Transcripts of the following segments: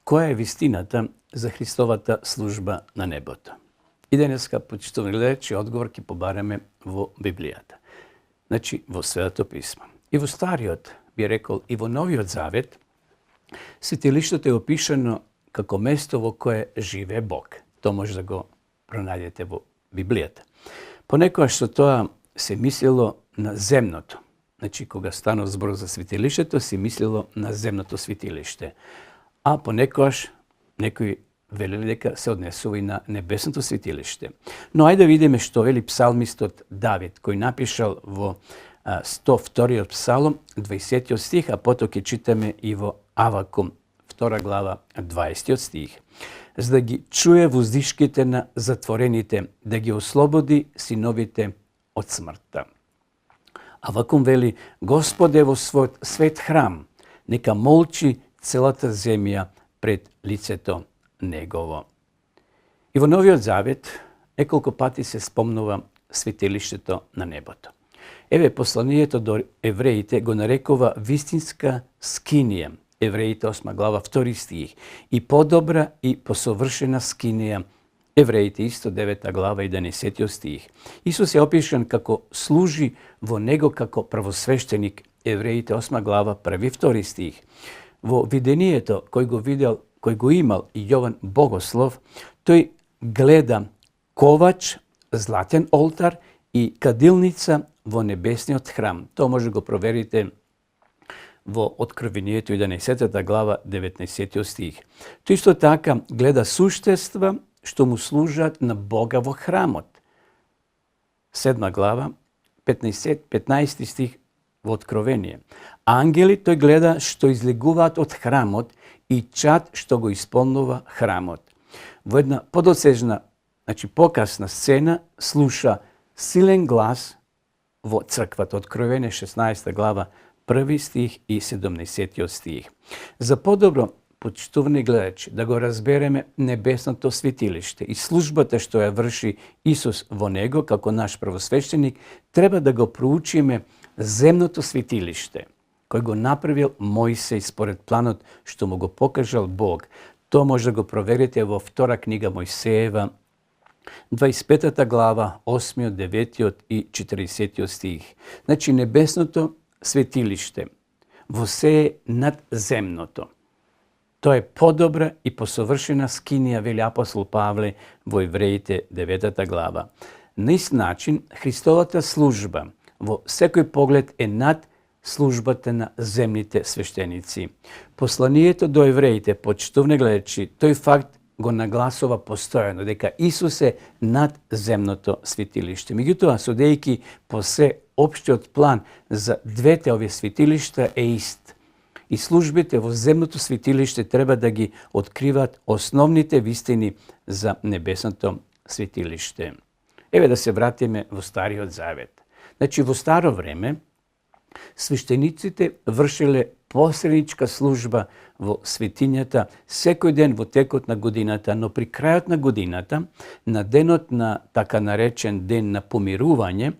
која е вистината за Христовата служба на небото? И денеска, почитувани гледачи, одговор ќе побараме во Библијата. Значи, во Светото писмо. И во Стариот, би рекол, и во Новиот Завет, светилиштето е опишано како место во кое живее Бог. Тоа може да го пронајдете во Библијата. Понекогаш со тоа се мислело на земното. Значи, кога станува збор за светилиштето, се мислело на земното светилиште. А понекогаш некои велели дека се однесува и на небесното светилиште. Но ајде да видиме што вели псалмистот Давид, кој напишал во 102 псалом, 20 стих, а потоа ќе читаме и во Авакум, 2 глава, 20 стих. За да ги чуе воздишките на затворените, да ги ослободи синовите од смртта. Авакум вели, Господе во својот свет храм, нека молчи целата земја пред лицето Негово. И во Новиот Завет неколку пати се спомнува светилиштето на небото. Еве посланието до евреите го нарекува вистинска скинија. Евреите 8 глава 2 стих. И подобра и посовршена скинија. Евреите исто 9 глава 11 стих. Исус е опишан како служи во него како првосвештеник. Евреите 8 глава 1-2 стих. Во видението кој го имал и Јован Богослов, тој гледа ковач, златен олтар и кадилница во небесниот храм. Тоа може го проверите во Откровението 11 глава 19 стих. Тој исто така гледа суштества што му служат на Бога во храмот. 7 глава 15 стих во Откровение. Ангели тој гледа што излегуваат од храмот и чад што го исполнува храмот. Во една подосежна, покасна сцена, слуша силен глас во црквата. Откровение 16 глава 1 стих и 17 стих. За подобро, почитувани гледачи, да го разбереме небесното светилиште и службата што ја врши Исус во него како наш првосвещеник, треба да го проучиме земното светилиште, кој го направил Мојсей според планот што му го покажал Бог. Тоа може да го проверите во втора книга Мојсеева, 25 глава, 8, 9 и 40 стих. Значи, небесното светилиште во се е над земното. Тоа е подобра и посовршена скинија, вели апостол Павле во Евреите 9 глава. На ист начин, Христовата служба во секој поглед е над службата на земните свештеници. Посланието до евреите, почитувани гледачи, тој факт го нагласува постојано, дека Исус е над земното светилиште. Меѓутоа, судејќи по се општиот план за двете овие светилишта е ист. И службите во земното светилиште треба да ги откриваат основните вистини за небесното светилиште. Еве да се вратиме во Стариот Завет. Значи, во старо време, свештениците вршеле посредничка служба во светињата секој ден во текот на годината, но при крајот на годината, на денот на така наречен ден на помирување,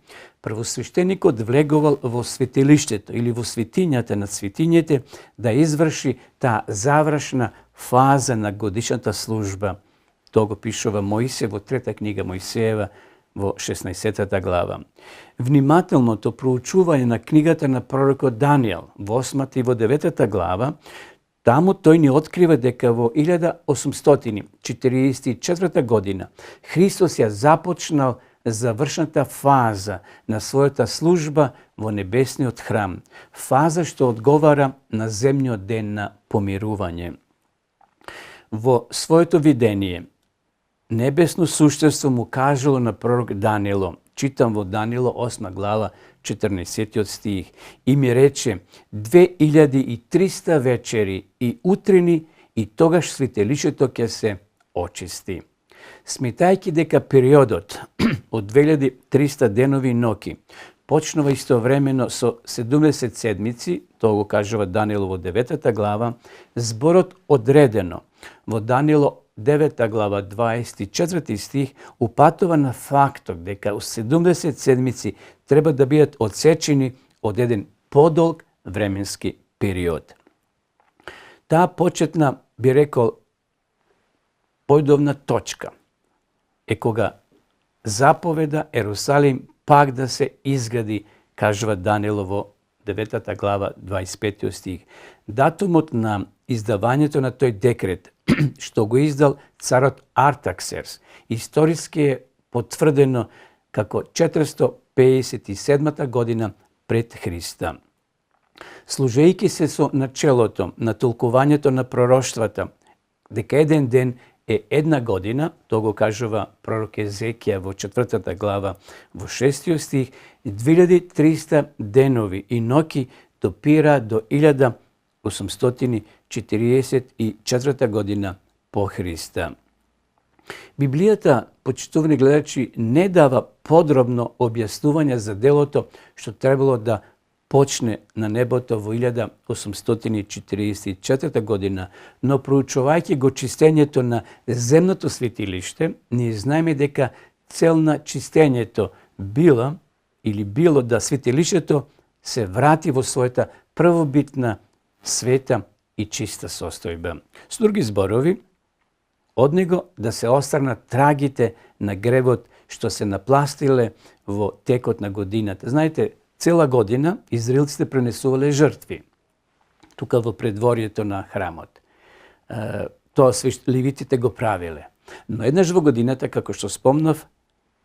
првосвештеникот влегувал во светилиштето или во светињата на светињите да изврши таа завршна фаза на годишната служба. Тоа го пишува Мојсе во трета книга Мојсеева, во 16 глава. Внимателното проучување на книгата на пророкот Данијел во 8 и во 9 глава, таму тој ни открива дека во 1844 година Христос ја започнал завршната фаза на својата служба во небесниот храм, фаза што одговара на земниот ден на помирување. Во своето видение небесно суштество му кажало на пророк Даниело, читам во Даниело 8 глава 14 стих, и ми рече 2300 вечери и утрини и тогаш светилишето ќе се очисти. Сметајќи дека периодот од 2300 денови и ноки почнува истовремено со 70 седмици, тоа го кажува Даниело во 9 глава, зборот одредено во Даниело 9 глава 24 стих упатува на фактот дека 70 седмици треба да бидат одсечени од еден подолг временски период. Таа почетна би рекол, појдовна точка е кога заповеда Ерусалим пак да се изгради, кажува Даниел во 9 глава, 25 стих. Датумот на издавањето на тој декрет, што го издал царот Артаксеркс, историски е потврдено како 457 година пред Христа. Служејќи се со начелото на толкувањето на пророштвата, дека еден ден е една година, тоа го кажува пророк Езекија во 4 глава, во 6 стих, 2300 денови и ноки допира до 1844 година по Христа. Библијата, почитувани гледачи, не дава подробно објаснување за делото што требало да почне на небото во 1844 година, но проучувајќи го чистењето на земното светилиште, ние знаеме дека цел на чистењето било да светилиштето се врати во својата првобитна света и чиста состојба. Со други зборови, од него да се остранат трагите на гревот што се напластиле во текот на годината. Знаете, цела година израелците пренесувале жртви тука во предворието на храмот. Тоа левитите го правиле. Но еднаш во годината, како што спомнав,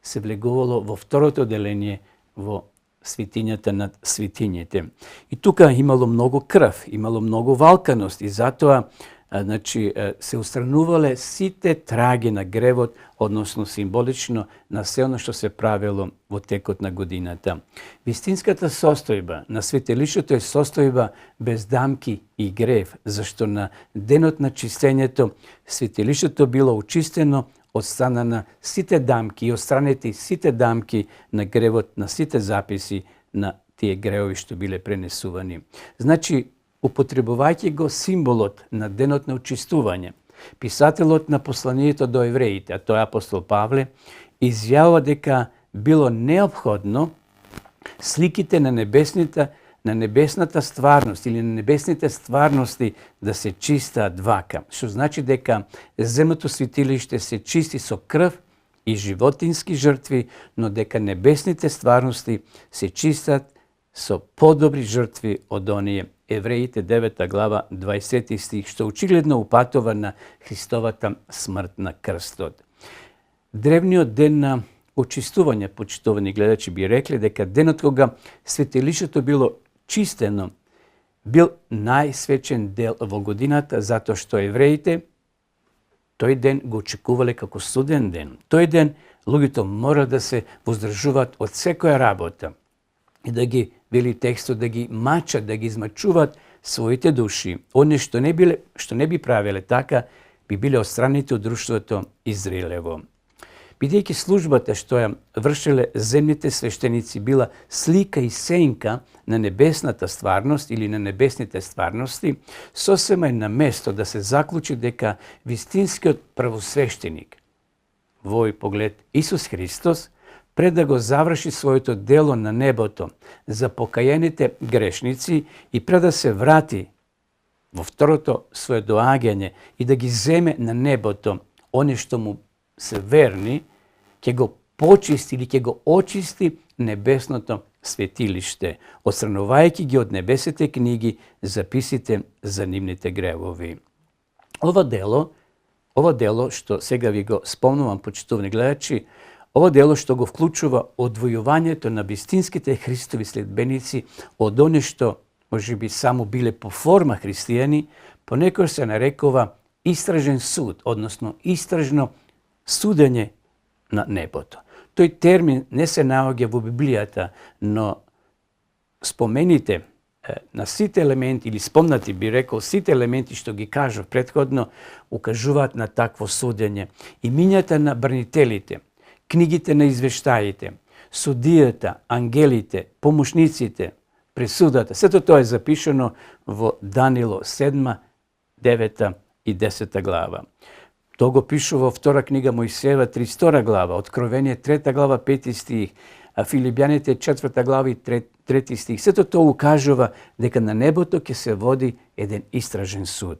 се влегувало во второто деление во светињата над светињите. И тука имало многу крв, имало многу валканост и затоа се устранувале сите траги на гревот, односно символично на се оно што се правило во текот на годината. Вистинската состојба на светилиштето е состојба без дамки и грев, зашто на денот на чистењето светилиштето било очистено од страна на сите дамки и отстранети сите дамки на гревот, на сите записи на тие гревови што биле пренесувани. Значи, употребувајќи го символот на денот на очистување, писателот на посланието до евреите, а тој е апостол Павле, изјавува дека било неопходно сликите на небесната стварност или на небесните стварности да се чистаат вака, што значи дека земното светилиште се чисти со крв и животински жртви, но дека небесните стварности се чистат со подобри жртви од оние. Евреите 9 глава 20 стих, што очигледно упатува на Христовата смрт на крстот. Древниот ден на очистување, почитувани гледачи, би рекле дека денот кога светилиштето било чистено, бил најсвечен дел во годината, затоа што евреите тој ден го очекувале како суден ден. Тој ден луѓето мора да се воздржуваат од секоја работа и да ги, вели текстот, да ги мачат, да ги измачуваат своите души. Оние што не би правеле така, би биле отстранети од друштвото Израелево. Бидејќи службата што ја вршеле земните свештеници била слика и сенка на небесната стварност или на небесните стварности, сосема е на место да се заклучи дека вистинскиот првосвештеник, во овој поглед Исус Христос, пред да го заврши своето дело на небото за покајаните грешници и пред да се врати во второто свое доаѓање и да ги земе на небото оние што му се верни, ќе го почисти или ќе го очисти небесното светилиште, отстранувајќи ги од небесите книги записите за нивните гревови. Ова дело што сега ви го спомнувам, почитувани гледачи, ова дело што го вклучува одвојувањето на вистинските Христови следбеници од оние што можеби само биле по форма христијани, понекогаш се нарекува истражен суд, односно истражно судење на небото. Тој термин не се наоѓа во Библијата, но спомените на сите елементи, или спомнати би рекол, сите елементи што ги кажав претходно, укажуваат на такво судење. Имињата на бранителите, книгите на извештаите, судијата, ангелите, помошниците, пресудата, сето тоа е запишано во Данило 7, 9 и 10 глава. Тоа го пишува во втора книга Мојсеева 32 глава, Откровение 3 глава 5 стих, а Филипјаните 4 глава и 3 стих. Сето тоа укажува дека на небото ќе се води еден истражен суд.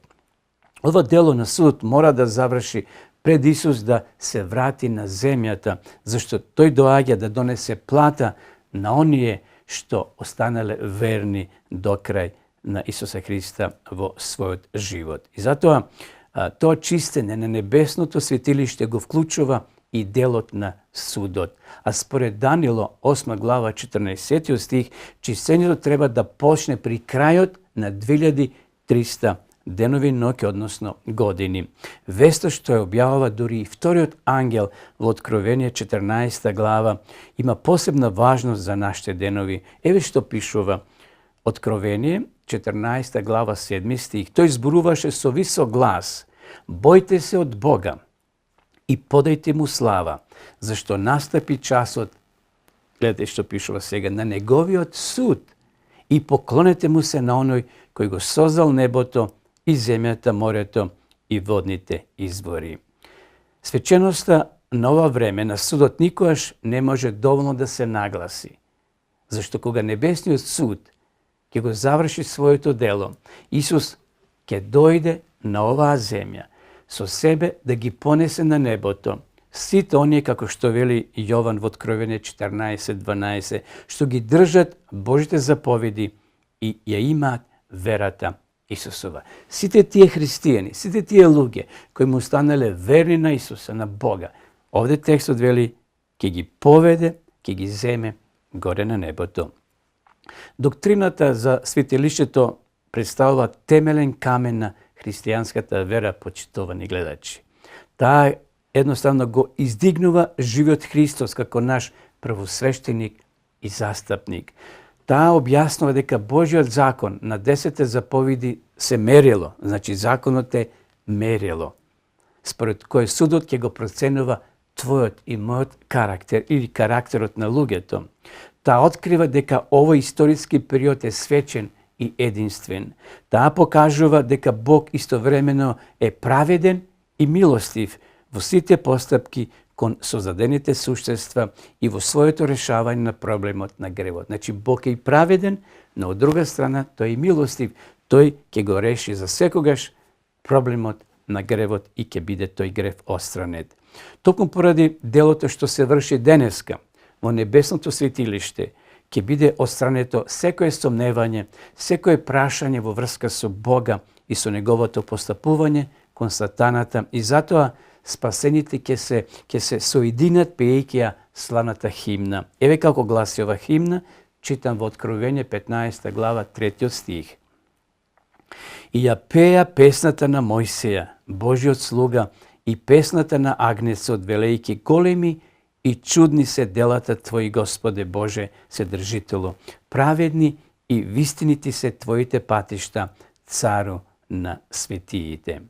Ова дело на судот мора да заврши пред Исус да се врати на земјата, зашто тој доаѓа да донесе плата на оние што останале верни до крај на Исуса Христа во својот живот. И затоа тоа чистење на небесното светилиште го вклучува и делот на судот. А според Данило 8 глава 14 стих, чистењето треба да почне при крајот на 2300 денови ноќе, односно години. Веста што ја објавува дури и вториот ангел во Откровение 14 глава има посебна важност за нашите денови. Еве што пишува Откровение 14 глава 7 стих. Тој зборуваше со висок глас: бојте се од Бога и подајте му слава, зашто настапи часот, гледате што пишува сега, на неговиот суд, и поклонете му се на оној кој го создал небото и земјата, морето и водните извори. Свеченоста на ова време на судот никогаш не може доволно да се нагласи, зашто кога небесниот суд ќе го заврши своето дело, Исус ќе дојде на оваа земја со себе да ги понесе на небото сите оние, како што вели Јован во Откровение 14:12, што ги држат Божите заповеди и ја имаат верата Исусова. Сите тие христијани, сите тие луѓе кои му останале верни на Исуса, на Бога, овде текстот вели ќе ги поведе, ќе ги земе горе на небото. Доктрината за светилиштето представува темелен камен на христијанската вера, почитувани гледачи. Таа едноставно го издигнува живиот Христос како наш првосвештеник и застапник. Таа објаснува дека Божиот закон на 10 заповеди се мерило, значи законот е мерило, според кој судот ќе го проценува твојот и мојот карактер или карактерот на луѓето. Таа открива дека овој историски период е свечен и единствен. Таа покажува дека Бог истовремено е праведен и милостив во сите постапки кон создадените суштества и во своето решавање на проблемот на гревот. Значи Бог е и праведен, но од друга страна тој е милостив. Тој ќе го реши за секогаш проблемот на гревот и ќе биде тој грев отстранет. Токму поради делото што се врши денеска во небесното светилиште, ќе биде отстрането секое сомневање, секое прашање во врска со Бога и со неговото постапување кон сатаната, и затоа спасените ќе се соединат пеејќи ја славната химна. Еве како гласи ова химна, читам во Откровение 15 глава 3 стих. И ја пеја песната на Мојсеја, Божиот слуга, и песната на Агнецот, велејќи: големи и чудни се делата Твои, Господе Боже, Вседржителу. Праведни и вистинити се Твоите патишта, Цару на светиите.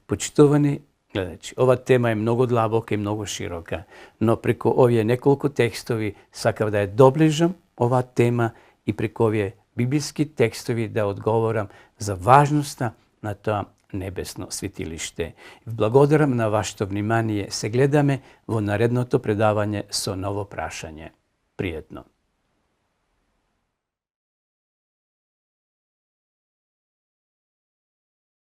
Почитувани гледачи, ова тема е многу длабока и многу широка, но преку овие неколку текстови сакав да ја доближам оваа тема и преку овие библиски текстови да одговорам за важноста на тоа небесно светилиште. Благодарам на вашето внимание. Се гледаме во наредното предавање со ново прашање. Пријатно.